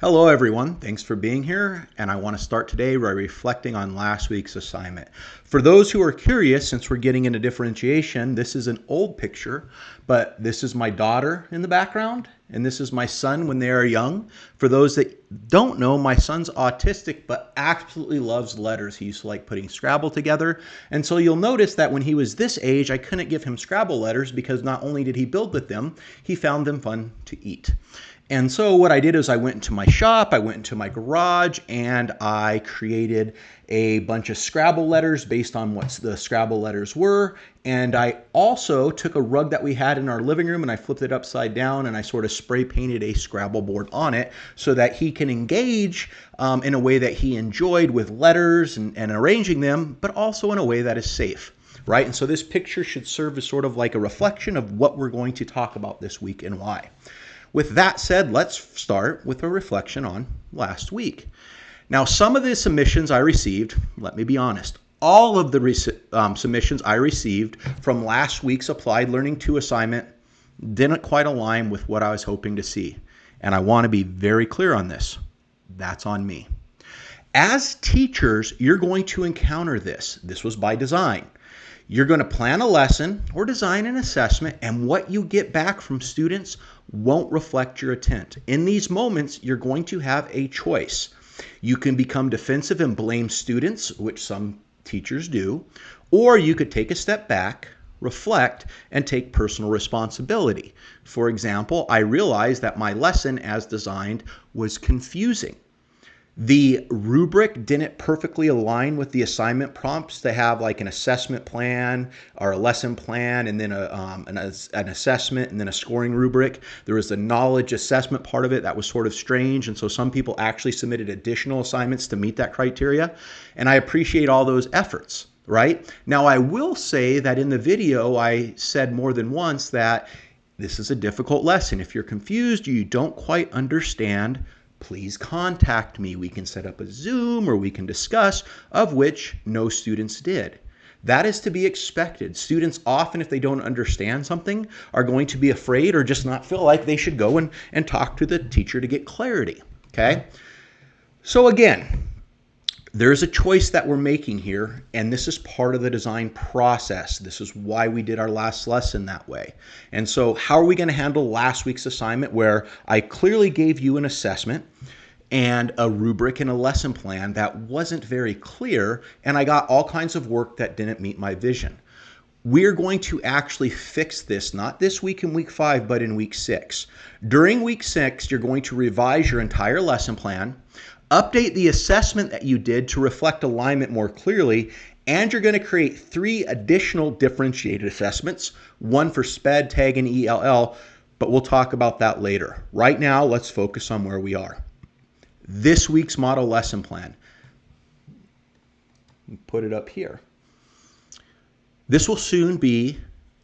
Hello everyone, thanks for being here, and I want to start today by reflecting on last week's assignment. For those who are curious, since we're getting into differentiation, this is an old picture, but this is my daughter in the background, and this is my son when they are young. For those that don't know, my son's autistic, but absolutely loves letters. He used to like putting Scrabble together, and so you'll notice that when he was this age, I couldn't give him Scrabble letters because not only did he build with them, he found them fun to eat. And so what I did is I went into my shop, I went into my garage, and I created a bunch of Scrabble letters based on what the Scrabble letters were. And I also took a rug that we had in our living room and I flipped it upside down and I sort of spray painted a Scrabble board on it so that he can engage in a way that he enjoyed with letters and arranging them, but also in a way that is safe. Right? And so this picture should serve as sort of like a reflection of what we're going to talk about this week and why. With that said, let's start with a reflection on last week. Now, some of the submissions I received, let me be honest, all of the submissions I received from last week's Applied Learning 2 assignment didn't quite align with what I was hoping to see. And I want to be very clear on this. That's on me. As teachers, you're going to encounter this. This was by design. You're going to plan a lesson or design an assessment, and what you get back from students won't reflect your intent. In these moments, you're going to have a choice. You can become defensive and blame students, which some teachers do, or you could take a step back, reflect, and take personal responsibility. For example, I realized that my lesson as designed was confusing. The rubric didn't perfectly align with the assignment prompts to have like an assessment plan or a lesson plan and then an assessment and then a scoring rubric. There was the knowledge assessment part of it that was sort of strange. And so some people actually submitted additional assignments to meet that criteria. And I appreciate all those efforts, right? Now, I will say that in the video, I said more than once that this is a difficult lesson. If you're confused, you don't quite understand, please contact me. We can set up a Zoom or we can discuss, of which no students did. That is to be expected. Students often, if they don't understand something, are going to be afraid or just not feel like they should go and talk to the teacher to get clarity, okay? So again, there's a choice that we're making here, and this is part of the design process. This is why we did our last lesson that way. And so how are we going to handle last week's assignment where I clearly gave you an assessment and a rubric and a lesson plan that wasn't very clear, and I got all kinds of work that didn't meet my vision? We're going to actually fix this, not this week in week 5, but in week 6. During week 6, you're going to revise your entire lesson plan, update the assessment that you did to reflect alignment more clearly, and you're going to create 3 additional differentiated assessments, one for SPED, TAG, and ELL, but we'll talk about that later. Right now, let's focus on where we are. This week's model lesson plan. Put it up here. This will soon be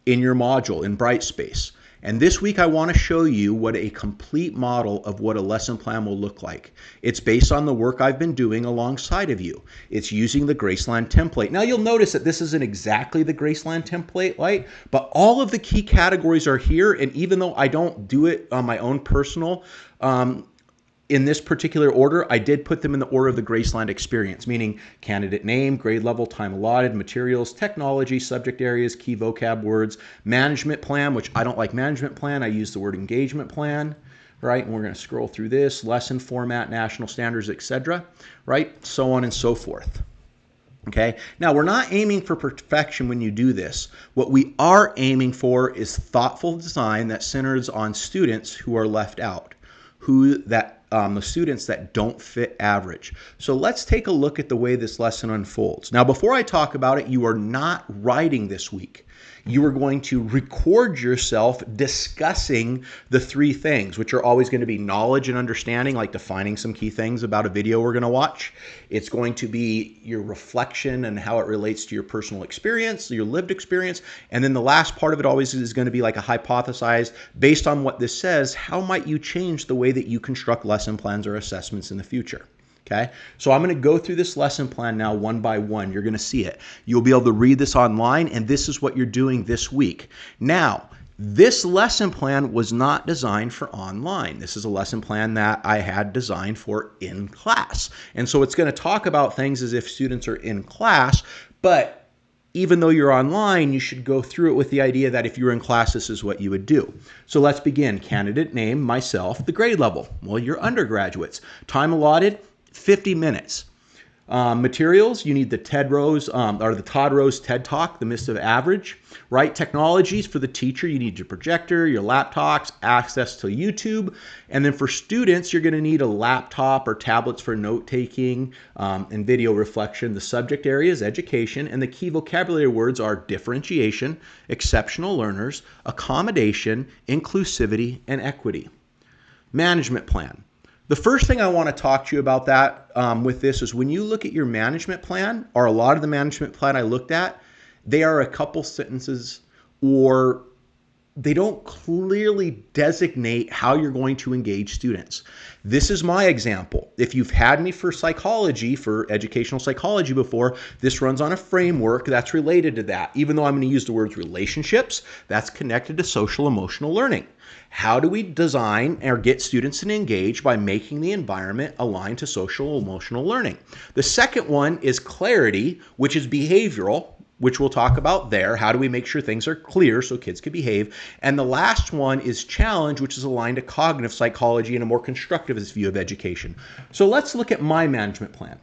in your module in Brightspace. And this week, I want to show you what a complete model of what a lesson plan will look like. It's based on the work I've been doing alongside of you. It's using the Graceland template. Now, you'll notice that this isn't exactly the Graceland template, right? But all of the key categories are here. And even though I don't do it on my own personal, in this particular order, I did put them in the order of the Graceland experience, meaning candidate name, grade level, time allotted, materials, technology, subject areas, key vocab words, management plan, which I don't like management plan. I use the word engagement plan, right? And we're going to scroll through this, lesson format, national standards, etc., right? So on and so forth. Okay. Now, we're not aiming for perfection when you do this. What we are aiming for is thoughtful design that centers on students who are left out, the students that don't fit average. So let's take a look at the way this lesson unfolds. Now, before I talk about it, you are not writing this week. You are going to record yourself discussing the 3 things, which are always going to be knowledge and understanding, like defining some key things about a video we're going to watch. It's going to be your reflection and how it relates to your personal experience, your lived experience. And then the last part of it always is going to be like a hypothesized, based on what this says, how might you change the way that you construct lesson plans or assessments in the future? Okay, so I'm going to go through this lesson plan now one by one. You're going to see it. You'll be able to read this online, and this is what you're doing this week. Now, This lesson plan was not designed for online. This is a lesson plan that I had designed for in class. And so it's going to talk about things as if students are in class, but even though you're online, you should go through it with the idea that if you were in class, this is what you would do. So let's begin. Candidate name, myself, the grade level. Well, you're undergraduates. Time allotted, 50 minutes. Materials, you need the Todd Rose TED Talk, The Mist of Average, right? Technologies for the teacher, you need your projector, your laptops, access to YouTube. And then for students, you're going to need a laptop or tablets for note-taking and video reflection. The subject area is education, and the key vocabulary words are differentiation, exceptional learners, accommodation, inclusivity, and equity. Management plan. The first thing I want to talk to you about that with this is when you look at your management plan, or a lot of the management plan I looked at, they are a couple sentences or they don't clearly designate how you're going to engage students. This is my example. If you've had me for psychology, for educational psychology before, this runs on a framework that's related to that. Even though I'm going to use the words relationships, that's connected to social emotional learning. How do we design or get students to engage by making the environment aligned to social emotional learning? The second one is clarity, which is behavioral, which we'll talk about there. How do we make sure things are clear so kids can behave? And the last one is challenge, which is aligned to cognitive psychology and a more constructivist view of education. So let's look at my management plan.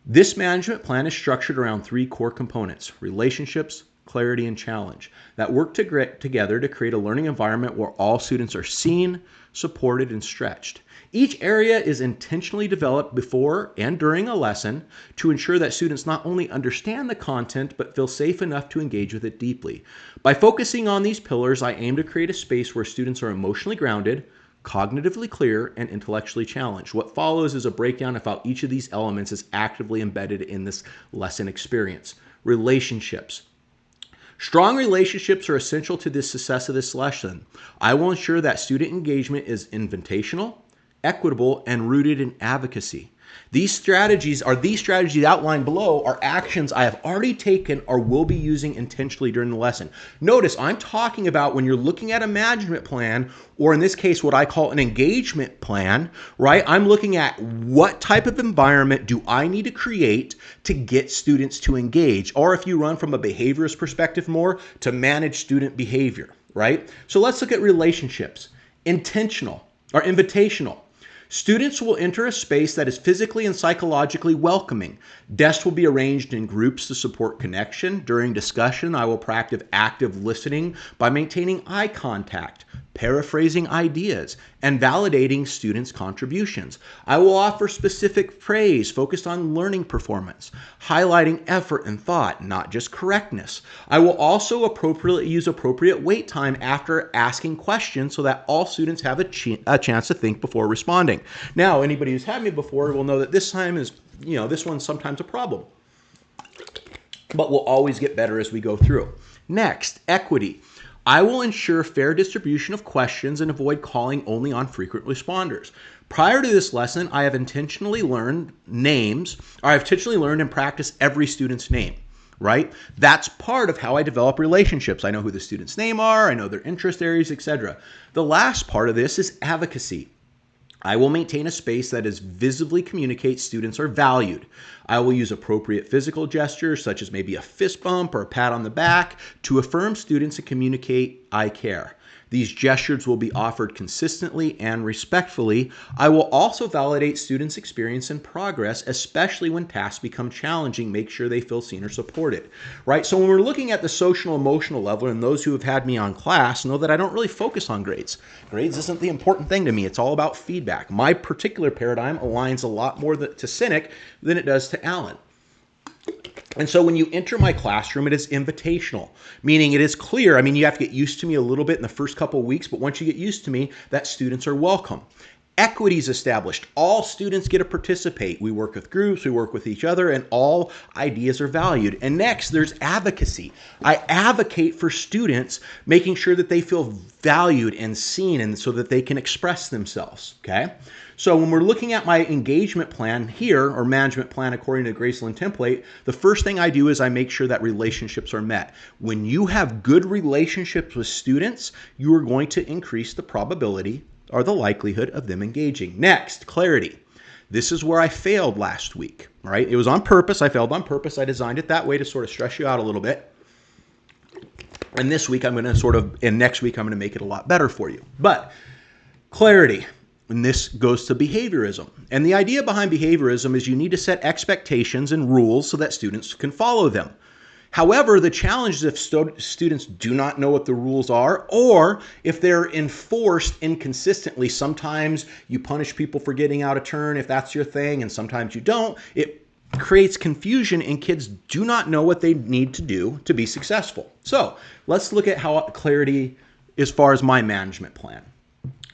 This management plan is structured around three core components: relationships, clarity, and challenge that work together to create a learning environment where all students are seen, supported, and stretched. Each area is intentionally developed before and during a lesson to ensure that students not only understand the content, but feel safe enough to engage with it deeply. By focusing on these pillars, I aim to create a space where students are emotionally grounded, cognitively clear, and intellectually challenged. What follows is a breakdown of how each of these elements is actively embedded in this lesson experience. Relationships. Strong relationships are essential to the success of this lesson. I will ensure that student engagement is invitational, equitable, and rooted in advocacy. These strategies outlined below are actions I have already taken or will be using intentionally during the lesson. Notice I'm talking about when you're looking at a management plan, or in this case, what I call an engagement plan, right? I'm looking at what type of environment do I need to create to get students to engage, or if you run from a behaviorist perspective more, to manage student behavior, right? So let's look at relationships. Intentional or invitational. Students will enter a space that is physically and psychologically welcoming. Desks will be arranged in groups to support connection. During discussion, I will practice active listening by maintaining eye contact, paraphrasing ideas, and validating students' contributions. I will offer specific praise focused on learning performance, highlighting effort and thought, not just correctness. I will also appropriately use appropriate wait time after asking questions so that all students have a chance to think before responding. Now, anybody who's had me before will know that this one's sometimes a problem, but we'll always get better as we go through. Next, equity. I will ensure fair distribution of questions and avoid calling only on frequent responders. Prior to this lesson, I have intentionally learned and practiced every student's name, right? That's part of how I develop relationships. I know who the student's name are, I know their interest areas, etc. The last part of this is advocacy. I will maintain a space that is visibly communicates students are valued. I will use appropriate physical gestures, such as maybe a fist bump or a pat on the back, to affirm students and communicate I care. These gestures will be offered consistently and respectfully. I will also validate students' experience and progress, especially when tasks become challenging. Make sure they feel seen or supported, right? So when we're looking at the social emotional level, and those who have had me on class know that I don't really focus on grades. Grades isn't the important thing to me. It's all about feedback. My particular paradigm aligns a lot more to Cynic than it does to Allen. And so when you enter my classroom, it is invitational, meaning it is clear. I mean, you have to get used to me a little bit in the first couple of weeks, but once you get used to me, that students are welcome. Equity is established. All students get to participate. We work with groups, we work with each other, and all ideas are valued. And next, there's advocacy. I advocate for students, making sure that they feel valued and seen, and so that they can express themselves, okay? So when we're looking at my engagement plan here, or management plan according to the Graceland template, the first thing I do is I make sure that relationships are met. When you have good relationships with students, you are going to increase the probability or the likelihood of them engaging. Next, clarity. This is where I failed last week, right? It was on purpose. I failed on purpose. I designed it that way to sort of stress you out a little bit. And this week I'm going to and next week I'm going to make it a lot better for you. But clarity. And this goes to behaviorism. And the idea behind behaviorism is you need to set expectations and rules so that students can follow them. However, the challenge is if students do not know what the rules are, or if they're enforced inconsistently. Sometimes you punish people for getting out of turn if that's your thing, and sometimes you don't. It creates confusion, and kids do not know what they need to do to be successful. So let's look at how clarity as far as my management plan.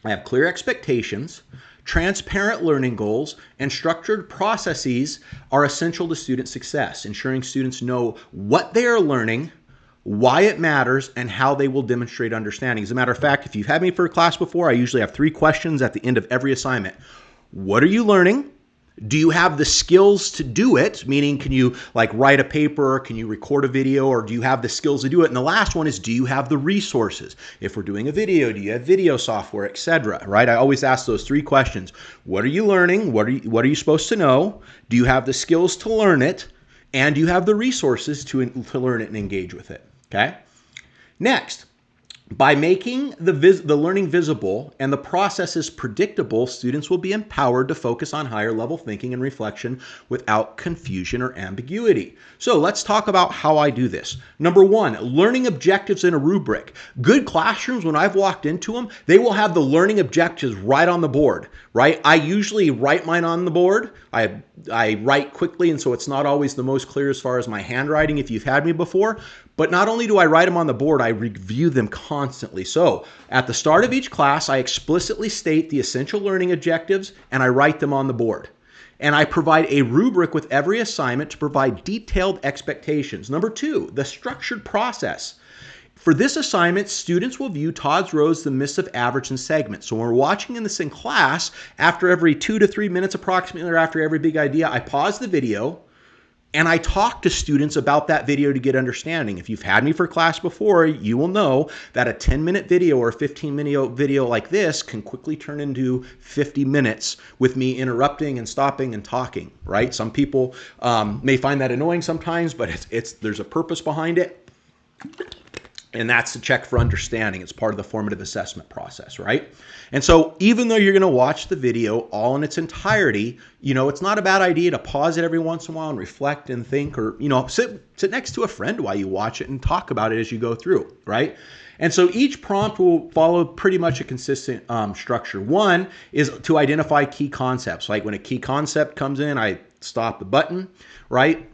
I have clear expectations, transparent learning goals, and structured processes are essential to student success, ensuring students know what they are learning, why it matters, and how they will demonstrate understanding. As a matter of fact, if you've had me for a class before, I usually have 3 questions at the end of every assignment. What are you learning? Do you have the skills to do it? Meaning, can you write a paper? Can you record a video? Or do you have the skills to do it? And the last one is, do you have the resources? If we're doing a video, do you have video software, etc.? Right? I always ask those 3 questions. What are you learning? What are you supposed to know? Do you have the skills to learn it? And do you have the resources to learn it and engage with it? Okay. Next. By making the learning visible and the processes predictable, students will be empowered to focus on higher level thinking and reflection without confusion or ambiguity. So let's talk about how I do this. Number 1, learning objectives in a rubric. Good classrooms, when I've walked into them, they will have the learning objectives right on the board, right? I usually write mine on the board. I write quickly, and so it's not always the most clear as far as my handwriting if you've had me before. But not only do I write them on the board, I review them constantly. So at the start of each class, I explicitly state the essential learning objectives, and I write them on the board. And I provide a rubric with every assignment to provide detailed expectations. Number 2, the structured process. For this assignment, students will view Todd's rows, the missive, average, and segment. So when we're watching this in class, after every 2 to 3 minutes approximately, or after every big idea, I pause the video, and I talk to students about that video to get understanding. If you've had me for class before, you will know that a 10-minute video or a 15-minute video like this can quickly turn into 50 minutes with me interrupting and stopping and talking, right? Some people may find that annoying sometimes, but there's a purpose behind it. And that's to check for understanding. It's part of the formative assessment process, right? And so even though you're going to watch the video all in its entirety, it's not a bad idea to pause it every once in a while and reflect and think, or, sit next to a friend while you watch it and talk about it as you go through, right? And so each prompt will follow pretty much a consistent structure. 1 is to identify key concepts. Like when a key concept comes in, I stop the button, right?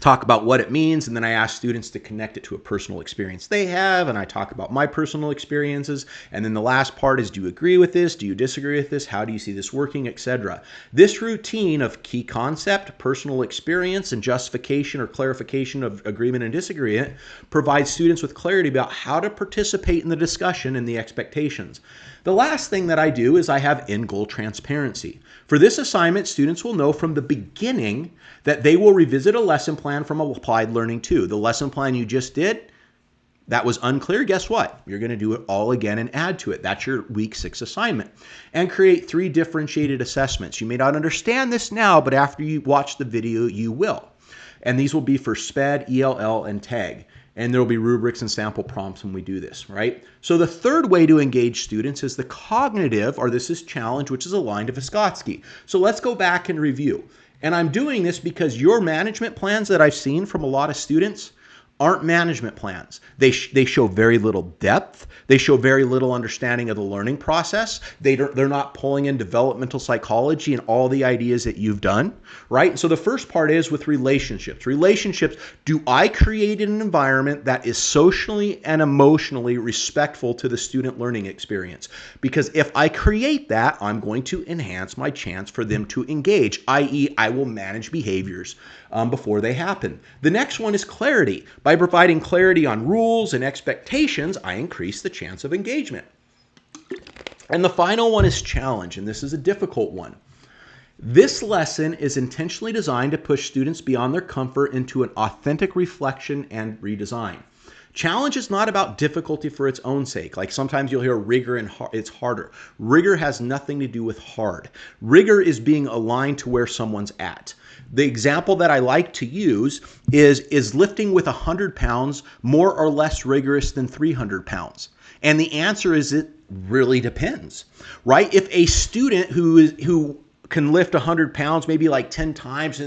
Talk about what it means, and then I ask students to connect it to a personal experience they have, and I talk about my personal experiences. And then the last part is, do you agree with this? Do you disagree with this? How do you see this working, etc. This routine of key concept, personal experience, and justification or clarification of agreement and disagreement provides students with clarity about how to participate in the discussion and the expectations. The last thing that I do is I have end-goal transparency. For this assignment, students will know from the beginning that they will revisit a lesson plan from Applied Learning 2. The lesson plan you just did, that was unclear. Guess what? You're going to do it all again and add to it. That's your week 6 assignment. And create 3 differentiated assessments. You may not understand this now, but after you watch the video, you will. And these will be for SPED, ELL, and TAG. And there will be rubrics and sample prompts when we do this, right? So the third way to engage students is the cognitive, or this is challenge, which is aligned to Vygotsky. So let's go back and review. And I'm doing this because your management plans that I've seen from a lot of students aren't management plans. They show very little depth. They show very little understanding of the learning process. They're not pulling in developmental psychology and all the ideas that you've done, right? So the first part is with relationships. Relationships, do I create an environment that is socially and emotionally respectful to the student learning experience? Because if I create that, I'm going to enhance my chance for them to engage, i.e. I will manage behaviors before they happen. The next one is clarity. By providing clarity on rules and expectations, I increase the chance of engagement. And the final one is challenge, and this is a difficult one. This lesson is intentionally designed to push students beyond their comfort into an authentic reflection and redesign. Challenge is not about difficulty for its own sake. Like sometimes you'll hear rigor and it's harder. Rigor has nothing to do with hard. Rigor is being aligned to where someone's at. The example that I like to use is lifting with 100 pounds more or less rigorous than 300 pounds? And the answer is it really depends, right? If a student who can lift 100 pounds maybe like 10 times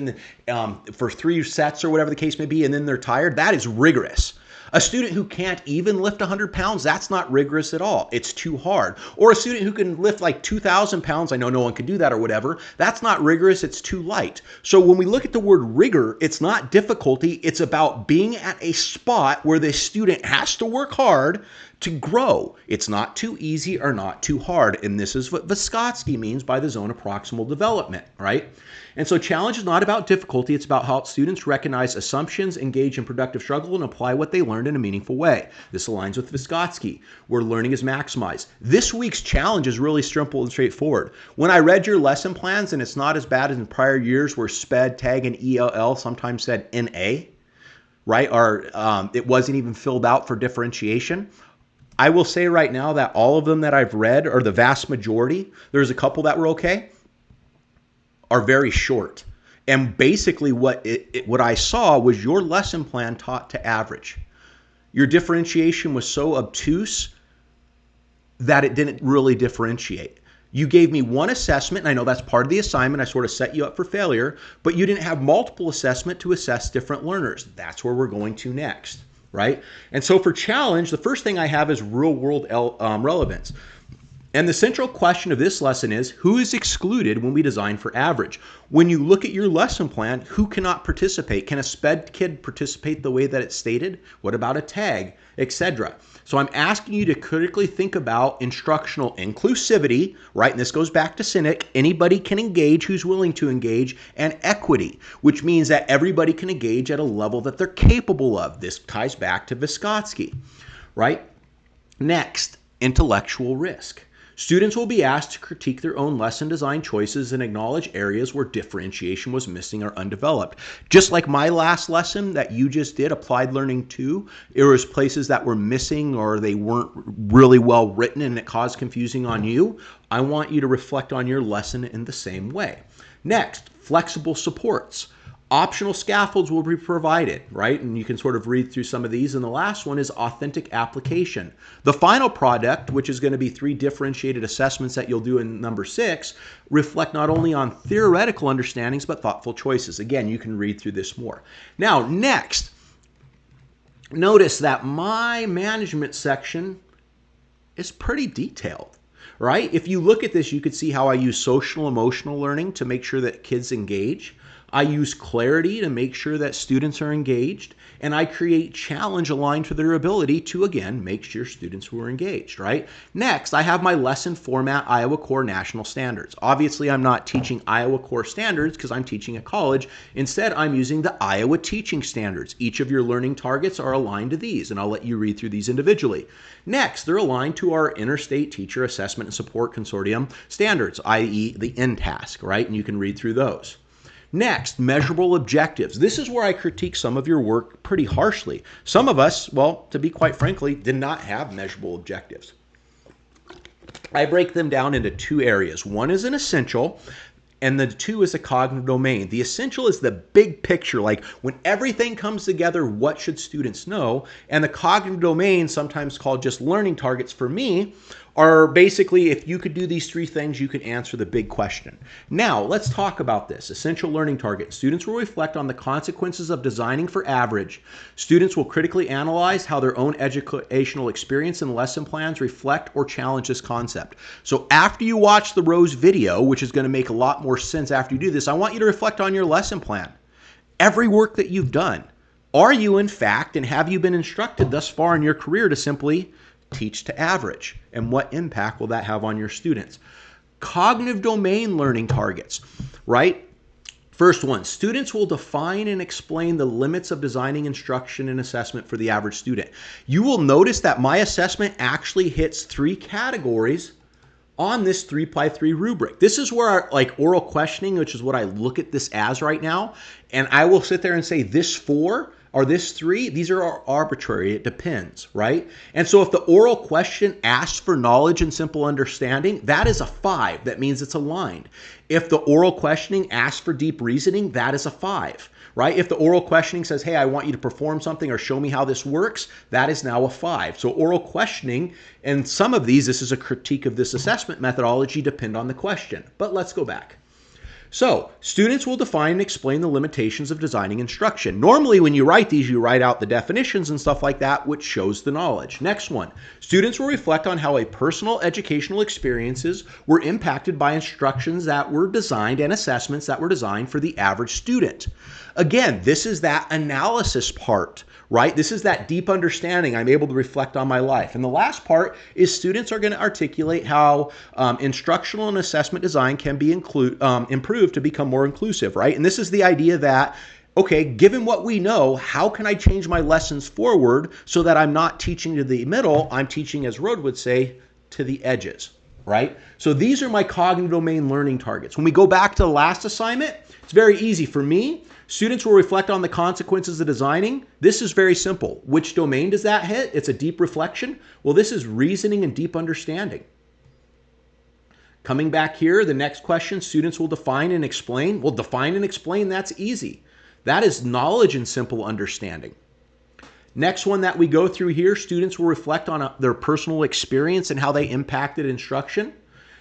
for 3 sets or whatever the case may be, and then they're tired, that is rigorous. A student who can't even lift 100 pounds, that's not rigorous at all. It's too hard. Or a student who can lift like 2,000 pounds, I know no one can do that or whatever, that's not rigorous, it's too light. So when we look at the word rigor, it's not difficulty, it's about being at a spot where the student has to work hard to grow. It's not too easy or not too hard. And this is what Vygotsky means by the zone of proximal development, right? And so challenge is not about difficulty. It's about how students recognize assumptions, engage in productive struggle, and apply what they learned in a meaningful way. This aligns with Vygotsky, where learning is maximized. This week's challenge is really simple and straightforward. When I read your lesson plans, and it's not as bad as in prior years where SPED, TAG, and ELL sometimes said NA, right? Or it wasn't even filled out for differentiation. I will say right now that all of them that I've read, or the vast majority, there's a couple that were okay, are very short. And basically what I saw was your lesson plan taught to average. Your differentiation was so obtuse that it didn't really differentiate. You gave me one assessment, and I know that's part of the assignment. I sort of set you up for failure, but you didn't have multiple assessment to assess different learners. That's where we're going to next, right? And so for challenge, the first thing I have is real world relevance. And the central question of this lesson is, who is excluded when we design for average? When you look at your lesson plan, who cannot participate? Can a SPED kid participate the way that it's stated? What about a TAG, etc.? So I'm asking you to critically think about instructional inclusivity, right? And this goes back to Cynic. Anybody can engage who's willing to engage, and equity, which means that everybody can engage at a level that they're capable of. This ties back to Vygotsky, right? Next, intellectual risk. Students will be asked to critique their own lesson design choices and acknowledge areas where differentiation was missing or undeveloped. Just like my last lesson that you just did, Applied Learning 2, there was places that were missing or they weren't really well written and it caused confusing on you. I want you to reflect on your lesson in the same way. Next, flexible supports. Optional scaffolds will be provided, right? And you can sort of read through some of these. And the last one is authentic application. The final product, which is going to be 3 differentiated assessments that you'll do in number 6, reflect not only on theoretical understandings, but thoughtful choices. Again, you can read through this more. Now, next, notice that my management section is pretty detailed. Right? If you look at this, you could see how I use social emotional learning to make sure that kids engage. I use clarity to make sure that students are engaged, and I create challenge aligned to their ability to, again, make sure students who are engaged, right? Next, I have my lesson format, Iowa Core National Standards. Obviously, I'm not teaching Iowa Core Standards because I'm teaching a college. Instead, I'm using the Iowa Teaching Standards. Each of your learning targets are aligned to these, and I'll let you read through these individually. Next, they're aligned to our Interstate Teacher Assessment and Support Consortium standards, i.e. the NTASC, right? And you can read through those. Next, measurable objectives. This is where I critique some of your work pretty harshly. Some of us, well, to be quite frankly, did not have measurable objectives. I break them down into 2 areas. One is an essential, and the 2 is a cognitive domain. The essential is the big picture, like when everything comes together, what should students know? And the cognitive domain, sometimes called just learning targets for me, are basically, if you could do these three things, you could answer the big question. Now, let's talk about this. Essential learning target. Students will reflect on the consequences of designing for average. Students will critically analyze how their own educational experience and lesson plans reflect or challenge this concept. So after you watch the Rose video, which is going to make a lot more sense after you do this, I want you to reflect on your lesson plan. Every work that you've done. Are you, in fact, and have you been instructed thus far in your career to simply teach to average? And what impact will that have on your students? Cognitive domain learning targets, right? First one, students will define and explain the limits of designing instruction and assessment for the average student. You will notice that my assessment actually hits 3 categories on this 3x3 rubric. This is where like oral questioning, which is what I look at this as right now, and I will sit there and say this 4 or this 3, these are arbitrary. It depends, right? And so if the oral question asks for knowledge and simple understanding, that is a 5. That means it's aligned. If the oral questioning asks for deep reasoning, that is a 5, right? If the oral questioning says, hey, I want you to perform something or show me how this works, that is now a 5. So oral questioning, and some of these, this is a critique of this assessment methodology, depend on the question. But let's go back. So, students will define and explain the limitations of designing instruction. Normally, when you write these, you write out the definitions and stuff like that, which shows the knowledge. Next one, students will reflect on how a personal educational experiences were impacted by instructions that were designed and assessments that were designed for the average student. Again, this is that analysis part, right? This is that deep understanding. I'm able to reflect on my life. And the last part is students are going to articulate how instructional and assessment design can be improved to become more inclusive, right? And this is the idea that, okay, given what we know, how can I change my lessons forward so that I'm not teaching to the middle, I'm teaching, as Rode would say, to the edges, right? So these are my cognitive domain learning targets. When we go back to the last assignment, it's very easy for me. Students will reflect on the consequences of designing. This is very simple. Which domain does that hit? It's a deep reflection. Well, this is reasoning and deep understanding. Coming back here, the next question, students will define and explain. Well, define and explain, that's easy. That is knowledge and simple understanding. Next one that we go through here, students will reflect on their personal experience and how they impacted instruction.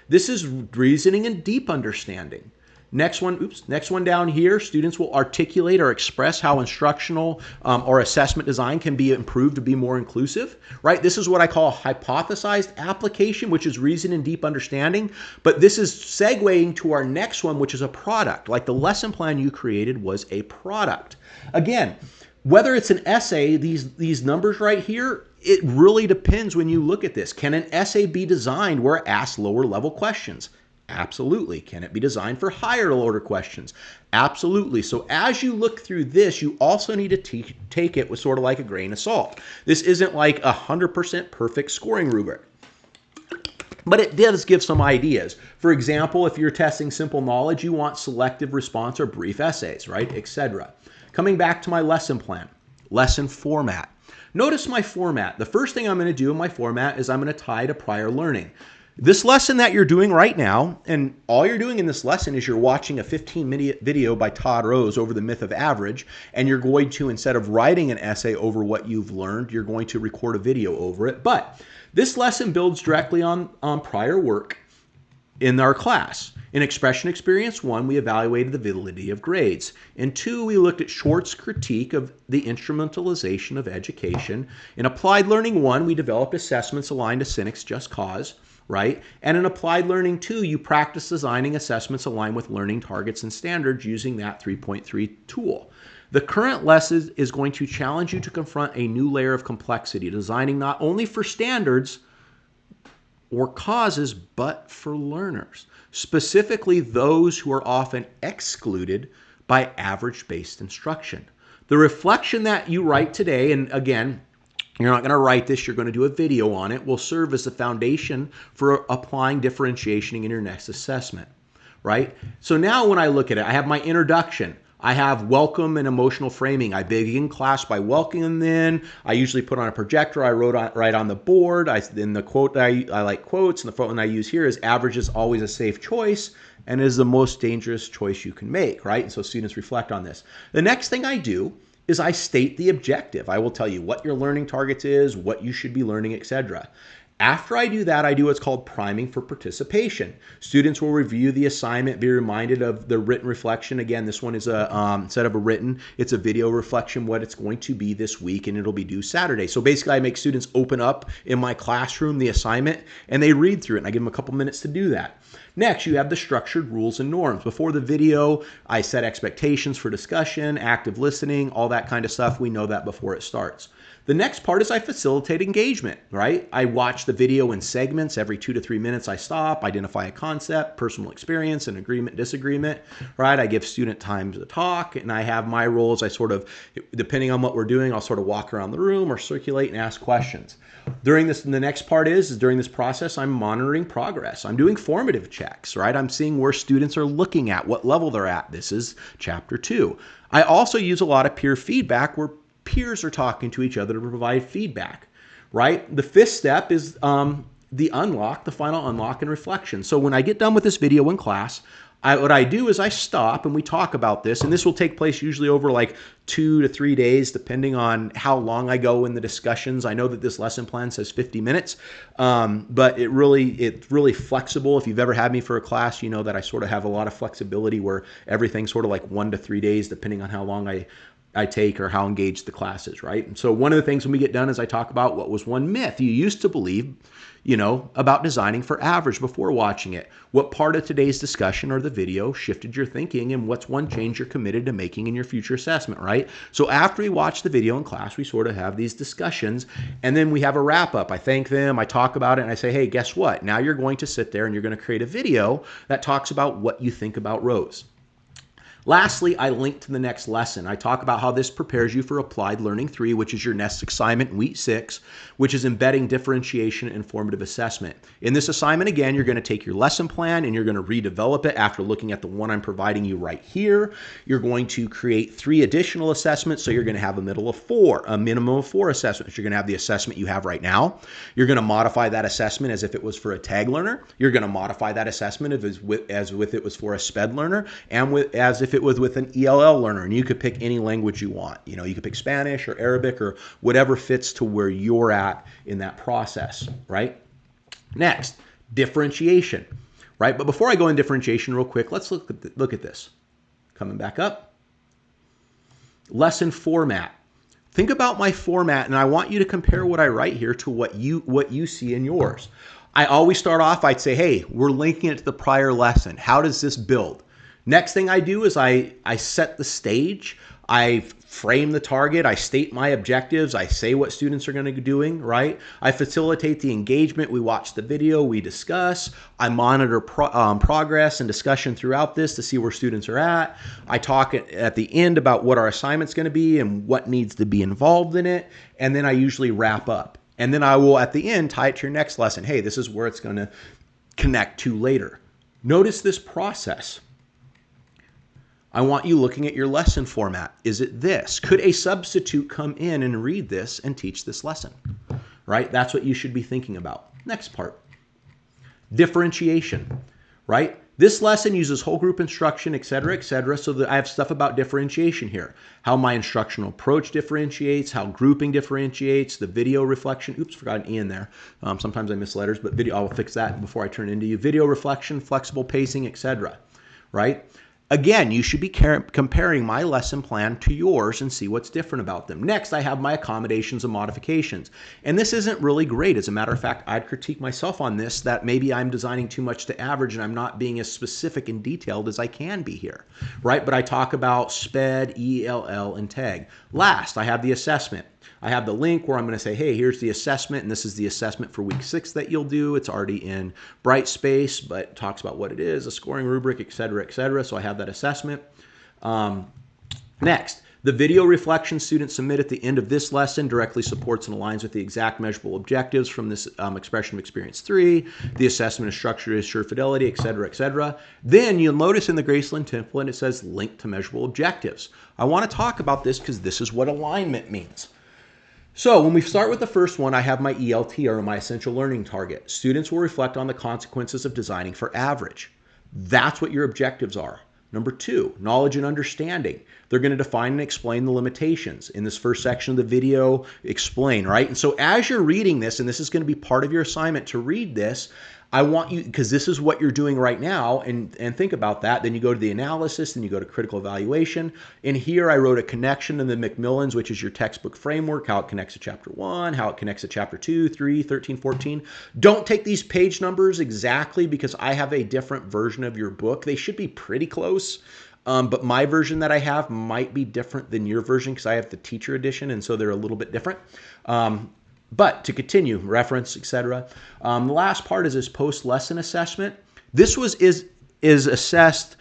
This is reasoning and deep understanding. Next one down here, students will articulate or express how instructional or assessment design can be improved to be more inclusive, right? This is what I call hypothesized application, which is reason and deep understanding. But this is segueing to our next one, which is a product. Like the lesson plan you created was a product. Again, whether it's an essay, these numbers right here, it really depends when you look at this. Can an essay be designed where it asks lower level questions? Absolutely. Can it be designed for higher order questions? Absolutely. So as you look through this, you also need to take it with sort of like a grain of salt. This isn't like 100% perfect scoring rubric, but it does give some ideas. For example, if you're testing simple knowledge, you want selective response or brief essays, right, etc. Coming back to my lesson plan, lesson format. Notice my format. The first thing I'm going to do in my format is I'm going to tie to prior learning. This lesson that you're doing right now, and all you're doing in this lesson is you're watching a 15-minute video by Todd Rose over the myth of average, and you're going to, instead of writing an essay over what you've learned, you're going to record a video over it. But this lesson builds directly on prior work in our class. In Expression Experience 1, we evaluated the validity of grades. In 2, we looked at Schwartz's critique of the instrumentalization of education. In Applied Learning 1, we developed assessments aligned to Sinek's Just Cause, right? And in Applied Learning 2, you practice designing assessments aligned with learning targets and standards using that 3.3 tool. The current lesson is going to challenge you to confront a new layer of complexity, designing not only for standards or causes, but for learners, specifically those who are often excluded by average-based instruction. The reflection that you write today, and again, you're not going to write this, you're going to do a video on it, will serve as the foundation for applying differentiation in your next assessment, right? So now when I look at it, I have my introduction. I have welcome and emotional framing. I begin class by welcoming them. I usually put on a projector. I write on the board. In the quote, I like quotes, and the one I use here is average is always a safe choice and is the most dangerous choice you can make, right? And so students reflect on this. The next thing I do is I state the objective. I will tell you what your learning targets is, what you should be learning, etc. After I do that, I do what's called priming for participation. Students will review the assignment, be reminded of the written reflection. Again, this one is instead of a written, it's a video reflection, what it's going to be this week, and it'll be due Saturday. So basically, I make students open up in my classroom the assignment, and they read through it, and I give them a couple minutes to do that. Next, you have the structured rules and norms. Before the video, I set expectations for discussion, active listening, all that kind of stuff. We know that before it starts. The next part is I facilitate engagement, right? I watch the video in segments. Every 2 to 3 minutes I stop, identify a concept, personal experience, an agreement, disagreement, right? I give student time to talk, and I have my roles. I sort of, depending on what we're doing, I'll sort of walk around the room or circulate and ask questions. During this, the next part is during this process, I'm monitoring progress. I'm doing formative checks, right? I'm seeing where students are looking at, what level they're at. This is chapter 2. I also use a lot of peer feedback where peers are talking to each other to provide feedback, right? The 5th step is the unlock, the final unlock and reflection. So when I get done with this video in class, what I do is I stop and we talk about this, and this will take place usually over like 2 to 3 days, depending on how long I go in the discussions. I know that this lesson plan says 50 minutes, but it's really flexible. If you've ever had me for a class, you know that I sort of have a lot of flexibility where everything's sort of like 1 to 3 days, depending on how long I take or how engaged the class is, right? And so one of the things when we get done is I talk about what was one myth you used to believe, about designing for average before watching it. What part of today's discussion or the video shifted your thinking, and what's one change you're committed to making in your future assessment, right? So after we watch the video in class, we sort of have these discussions, and then we have a wrap up. I thank them, I talk about it, and I say, hey, guess what? Now you're going to sit there and you're going to create a video that talks about what you think about rows. Lastly, I link to the next lesson. I talk about how this prepares you for Applied Learning 3, which is your next assignment in week 6, which is embedding differentiation and formative assessment. In this assignment, again, you're going to take your lesson plan and you're going to redevelop it after looking at the one I'm providing you right here. You're going to create 3 additional assessments, so you're going to have a minimum of 4 assessments. You're going to have the assessment you have right now. You're going to modify that assessment as if it was for a tag learner. You're going to modify that assessment as if it was for a SPED learner, and as if it was with an ELL learner, and you could pick any language you want. You could pick Spanish or Arabic or whatever fits to where you're at in that process, right? Next, differentiation, right? But before I go in differentiation real quick, let's look at this. Coming back up. Lesson format. Think about my format, and I want you to compare what I write here to what you see in yours. I always start off, I'd say, hey, we're linking it to the prior lesson. How does this build? Next thing I do is I set the stage, I frame the target, I state my objectives, I say what students are going to be doing, right? I facilitate the engagement, we watch the video, we discuss, I monitor progress and discussion throughout this to see where students are at. I talk at the end about what our assignment's going to be and what needs to be involved in it, and then I usually wrap up. And then I will, at the end, tie it to your next lesson. Hey, this is where it's going to connect to later. Notice this process. I want you looking at your lesson format. Is it this? Could a substitute come in and read this and teach this lesson? Right? That's what you should be thinking about. Next part. Differentiation, right? This lesson uses whole group instruction, et cetera, so that I have stuff about differentiation here. How my instructional approach differentiates, how grouping differentiates, the video reflection. Oops, forgot an E in there. Sometimes I miss letters, but video, I'll fix that before I turn into you. Video reflection, flexible pacing, et cetera, right? Again, you should be comparing my lesson plan to yours and see what's different about them. Next, I have my accommodations and modifications. And this isn't really great. As a matter of fact, I'd critique myself on this, that maybe I'm designing too much to average and I'm not being as specific and detailed as I can be here, right? But I talk about SPED, ELL, and TAG. Last, I have the assessment. I have the link where I'm going to say, hey, here's the assessment, and this is the assessment for week 6 that you'll do. It's already in Brightspace, but it talks about what it is, a scoring rubric, et cetera, so I have that assessment. Next, the video reflection students submit at the end of this lesson directly supports and aligns with the exact measurable objectives from this expression of experience 3. The assessment is structured to assure fidelity, et cetera. Then you'll notice in the Graceland template it says link to measurable objectives. I want to talk about this because this is what alignment means. So when we start with the first one, I have my ELT, or my essential learning target. Students will reflect on the consequences of designing for average. That's what your objectives are. Number 2, knowledge and understanding. They're going to define and explain the limitations. In this first section of the video, explain, right? And so as you're reading this, and this is going to be part of your assignment to read this, I want you, because this is what you're doing right now, and think about that. Then you go to the analysis, then you go to critical evaluation. And here I wrote a connection in the Macmillans, which is your textbook framework, how it connects to chapter 1, how it connects to chapter 2, 3, 13, 14. Don't take these page numbers exactly because I have a different version of your book. They should be pretty close. But my version that I have might be different than your version because I have the teacher edition, and so they're a little bit different. But to continue, reference, etc. The last part is this post-lesson assessment. This is assessed,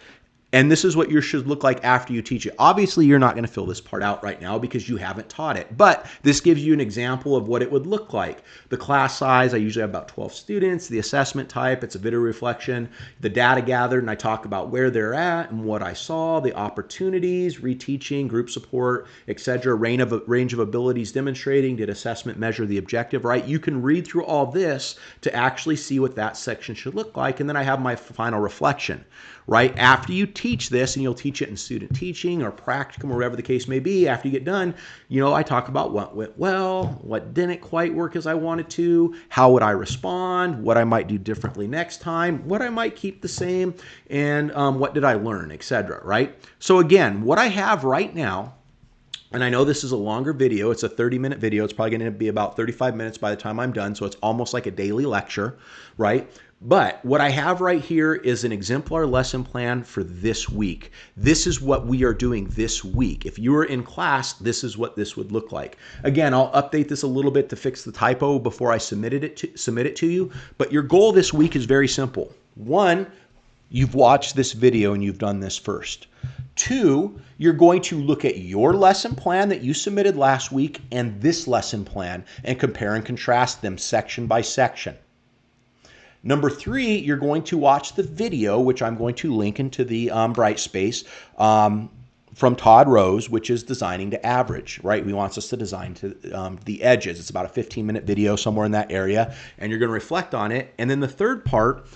and this is what yours should look like after you teach it. Obviously, you're not going to fill this part out right now because you haven't taught it, but this gives you an example of what it would look like. The class size, I usually have about 12 students. The assessment type, it's a video reflection. The data gathered, and I talk about where they're at and what I saw, the opportunities, reteaching, group support, etc. Range of abilities demonstrating, did assessment measure the objective, right? You can read through all this to actually see what that section should look like, and then I have my final reflection. Right after you teach this, and you'll teach it in student teaching or practicum or whatever the case may be, after you get done, I talk about what went well, what didn't quite work as I wanted to, how would I respond, what I might do differently next time, what I might keep the same, and what did I learn, etc. Right? So again, what I have right now, and I know this is a longer video, it's a 30-minute video, it's probably going to be about 35 minutes by the time I'm done, so it's almost like a daily lecture, right? But what I have right here is an exemplar lesson plan for this week. This is what we are doing this week. If you were in class, this is what this would look like. Again, I'll update this a little bit to fix the typo before I submit it to you. But your goal this week is very simple. 1, you've watched this video and you've done this first. 2, you're going to look at your lesson plan that you submitted last week and this lesson plan and compare and contrast them section by section. Number 3, you're going to watch the video, which I'm going to link into the Brightspace from Todd Rose, which is designing to average, right? He wants us to design to the edges. It's about a 15-minute video somewhere in that area, and you're going to reflect on it. And then the third part,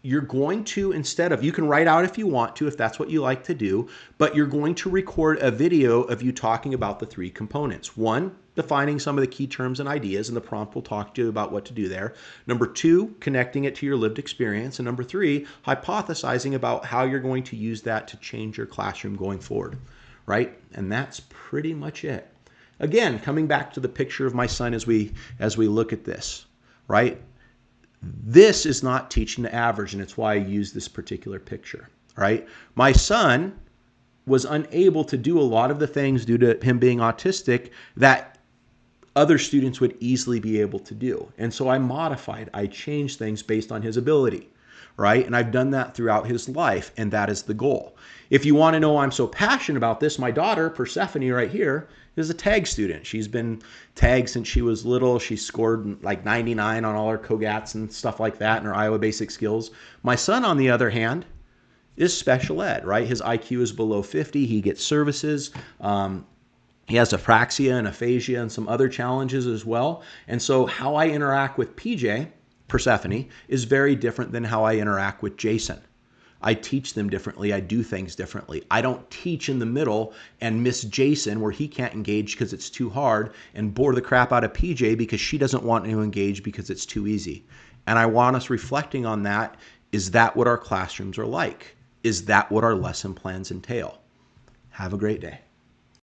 you're going to, you can write out if you want to, if that's what you like to do, but you're going to record a video of you talking about the 3 components. 1, defining some of the key terms and ideas, and the prompt will talk to you about what to do there. Number 2, connecting it to your lived experience. And number 3, hypothesizing about how you're going to use that to change your classroom going forward, right? And that's pretty much it. Again, coming back to the picture of my son as we look at this, right? This is not teaching to average, and it's why I use this particular picture, right? My son was unable to do a lot of the things due to him being autistic that other students would easily be able to do. And so I changed things based on his ability, right? And I've done that throughout his life, and that is the goal. If you want to know why I'm so passionate about this, my daughter, Persephone, right here, is a tag student. She's been tagged since she was little. She scored like 99 on all her COGATs and stuff like that in her Iowa Basic Skills. My son, on the other hand, is special ed, right? His IQ is below 50. He gets services. He has apraxia and aphasia and some other challenges as well. And so how I interact with PJ, Persephone, is very different than how I interact with Jason. I teach them differently. I do things differently. I don't teach in the middle and miss Jason where he can't engage because it's too hard and bore the crap out of PJ because she doesn't want to engage because it's too easy. And I want us reflecting on that. Is that what our classrooms are like? Is that what our lesson plans entail? Have a great day.